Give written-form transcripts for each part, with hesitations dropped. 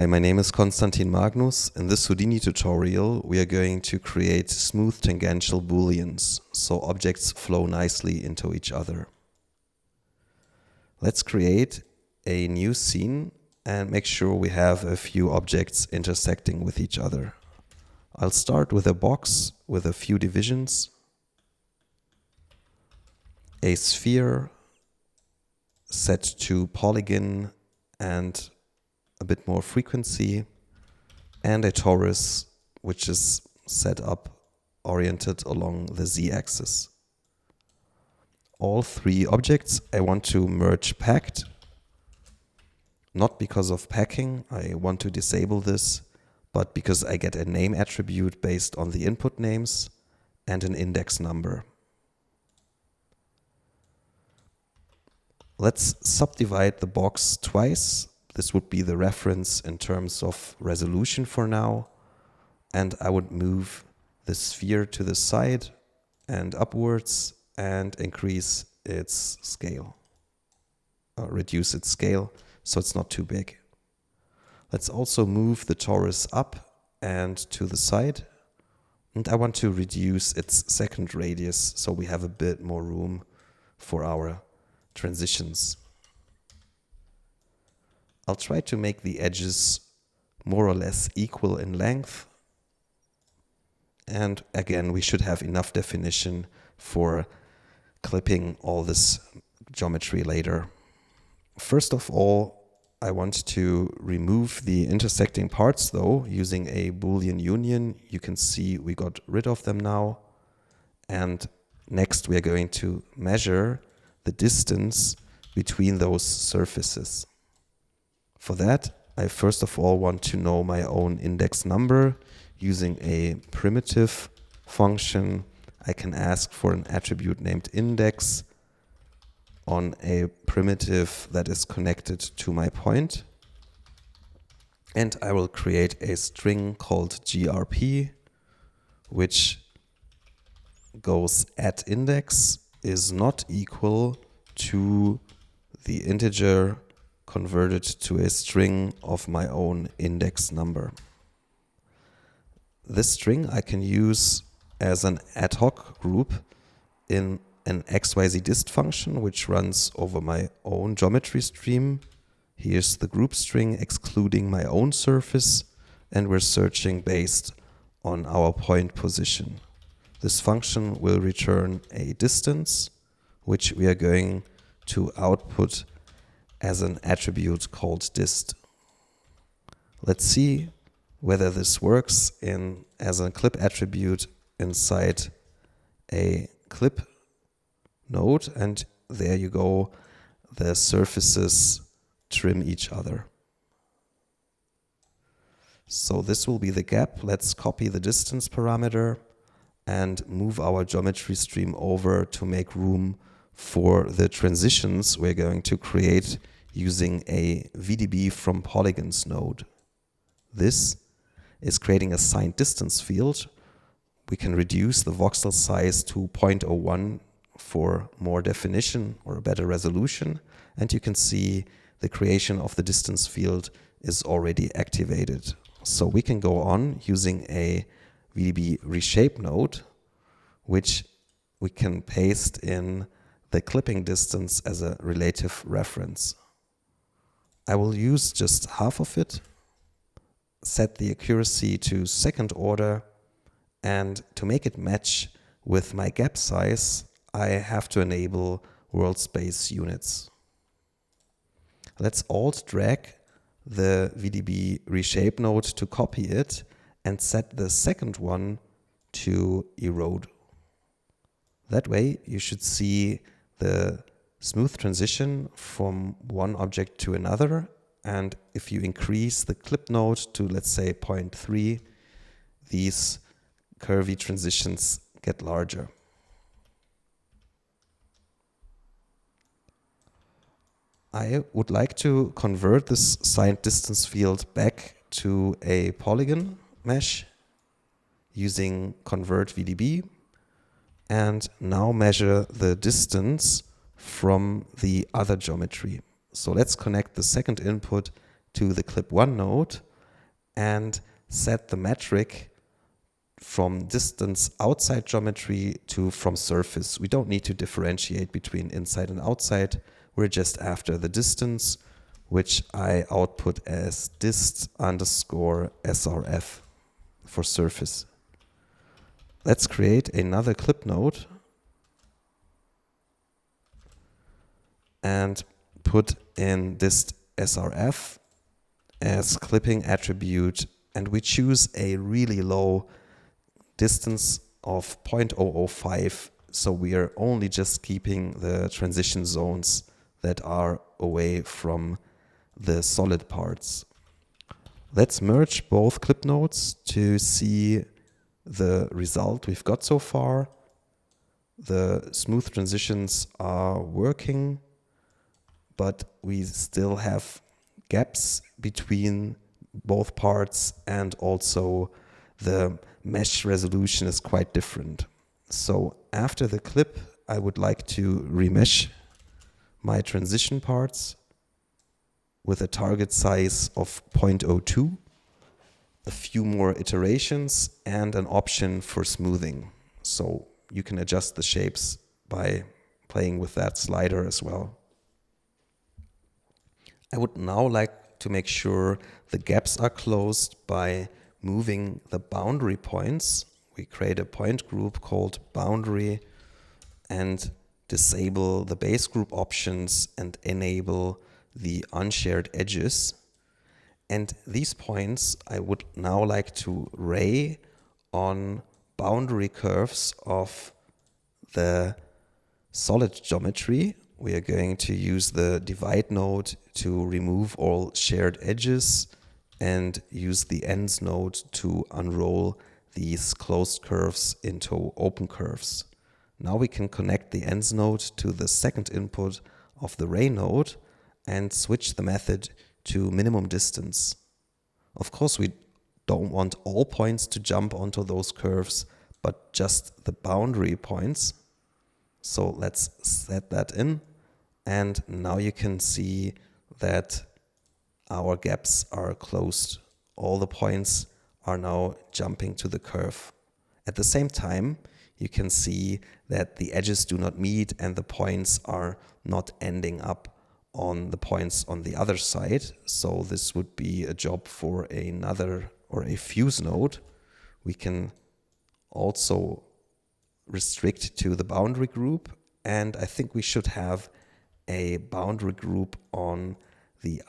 Hi, my name is Konstantin Magnus. In this Houdini tutorial, we are going to create smooth tangential booleans, so objects flow nicely into each other. Let's create a new scene and make sure we have a few objects intersecting with each other. I'll start with a box with a few divisions, a sphere set to polygon and a bit more frequency, and a torus which is set up oriented along the z-axis. All three objects I want to merge packed, not because of packing, I want to disable this, but because I get a name attribute based on the input names and an index number. Let's subdivide the box twice. This would be the reference in terms of resolution for now. And I would move the sphere to the side and upwards and increase its scale, or reduce its scale so it's not too big. Let's also move the torus up and to the side. And I want to reduce its second radius so we have a bit more room for our transitions. I'll try to make the edges more or less equal in length. And again, we should have enough definition for clipping all this geometry later. First of all, I want to remove the intersecting parts though, using a Boolean union. You can see we got rid of them now. And next we are going to measure the distance between those surfaces. For that, I first of all want to know my own index number. Using a primitive function, I can ask for an attribute named index on a primitive that is connected to my point. And I will create a string called grp, which goes at index is not equal to the integer converted to a string of my own index number. This string I can use as an ad hoc group in an xyzdist function which runs over my own geometry stream. Here's the group string excluding my own surface, and we're searching based on our point position. This function will return a distance which we are going to output as an attribute called dist. Let's see whether this works as a clip attribute inside a clip node, and there you go, the surfaces trim each other. So this will be the gap. Let's copy the distance parameter and move our geometry stream over to make room for the transitions we're going to create using a VDB from polygons node. This is creating a signed distance field. We can reduce the voxel size to 0.01 for more definition or a better resolution. And you can see the creation of the distance field is already activated. So we can go on using a VDB reshape node, which we can paste in the clipping distance as a relative reference. I will use just half of it, set the accuracy to second order, and to make it match with my gap size, I have to enable world space units. Let's alt drag the VDB reshape node to copy it and set the second one to erode. That way you should see the smooth transition from one object to another, and if you increase the clip node to, let's say, 0.3, these curvy transitions get larger. I would like to convert this signed distance field back to a polygon mesh using convert VDB, and now measure the distance from the other geometry. So let's connect the second input to the clip1 node and set the metric from distance outside geometry to from surface. We don't need to differentiate between inside and outside. We're just after the distance, which I output as dist underscore SRF for surface. Let's create another clip node and put in dist SRF as clipping attribute, and we choose a really low distance of 0.005, so we are only just keeping the transition zones that are away from the solid parts. Let's merge both clip nodes to see the result we've got so far. The smooth transitions are working, but we still have gaps between both parts, and also the mesh resolution is quite different. So after the clip, I would like to remesh my transition parts with a target size of 0.02, a few more iterations, and an option for smoothing. So you can adjust the shapes by playing with that slider as well. I would now like to make sure the gaps are closed by moving the boundary points. We create a point group called boundary and disable the base group options and enable the unshared edges. And these points I would now like to ray on boundary curves of the solid geometry. We are going to use the divide node to remove all shared edges and use the ends node to unroll these closed curves into open curves. Now we can connect the ends node to the second input of the ray node and switch the method to minimum distance. Of course, we don't want all points to jump onto those curves, but just the boundary points. So let's set that in. And now you can see that our gaps are closed. All the points are now jumping to the curve. At the same time, you can see that the edges do not meet and the points are not ending up on the points on the other side. So this would be a job for another or a fuse node. We can also restrict to the boundary group, and I think we should have a boundary group on the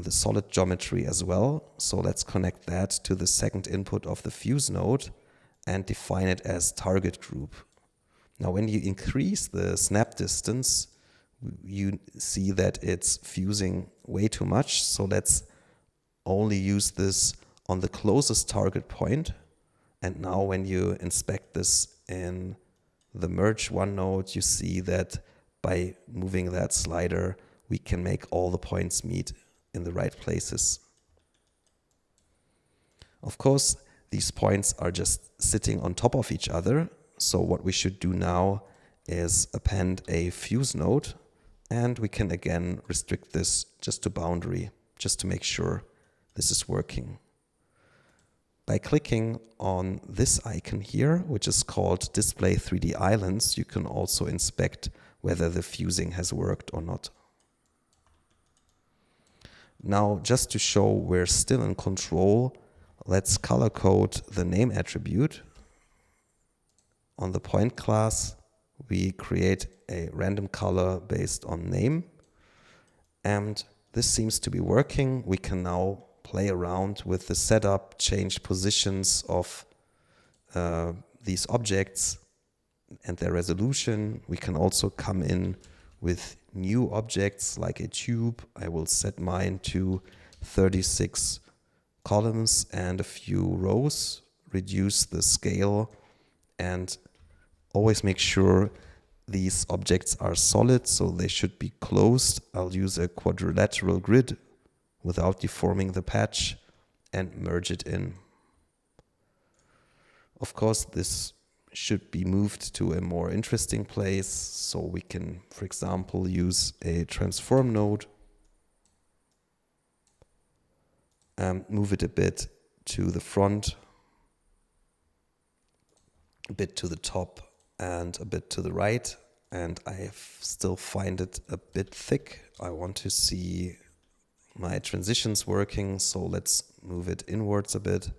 solid geometry as well. So let's connect that to the second input of the fuse node and define it as target group. Now when you increase the snap distance, you see that it's fusing way too much. So let's only use this on the closest target point. And now when you inspect this in the merge one node, you see that by moving that slider, we can make all the points meet in the right places. Of course, these points are just sitting on top of each other. So what we should do now is append a fuse node, and we can again restrict this just to boundary, just to make sure this is working. By clicking on this icon here, which is called Display 3D Islands, you can also inspect whether the fusing has worked or not. Now, just to show we're still in control, let's color code the name attribute. On the point class, we create a random color based on name. And this seems to be working. We can now play around with the setup, change positions of these objects and their resolution. We can also come in with new objects like a tube. I will set mine to 36 columns and a few rows, reduce the scale, and always make sure these objects are solid, so they should be closed. I'll use a quadrilateral grid without deforming the patch and merge it in. Of course, this should be moved to a more interesting place, so we can, for example, use a transform node move it a bit to the front, a bit to the top, and a bit to the right. And I still find it a bit thick. I want to see my transitions working, so let's move it inwards a bit.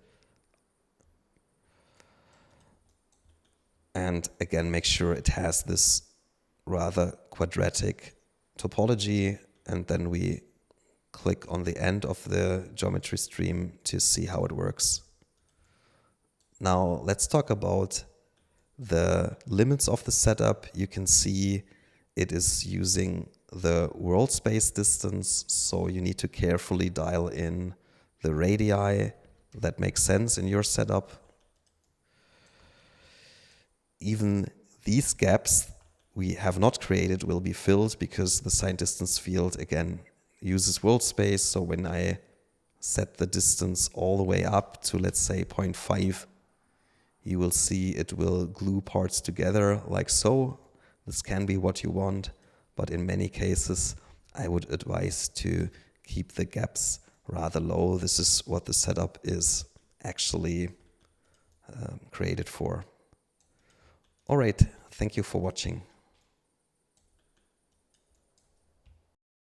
And again, make sure it has this rather quadratic topology, and then we click on the end of the geometry stream to see how it works. Now let's talk about the limits of the setup. You can see it is using the world space distance, so you need to carefully dial in the radii that makes sense in your setup. Even these gaps we have not created will be filled because the signed distance field again uses world space. So when I set the distance all the way up to, let's say, 0.5, you will see it will glue parts together like so. This can be what you want, but in many cases I would advise to keep the gaps rather low. This is what the setup is actually created for. All right, thank you for watching.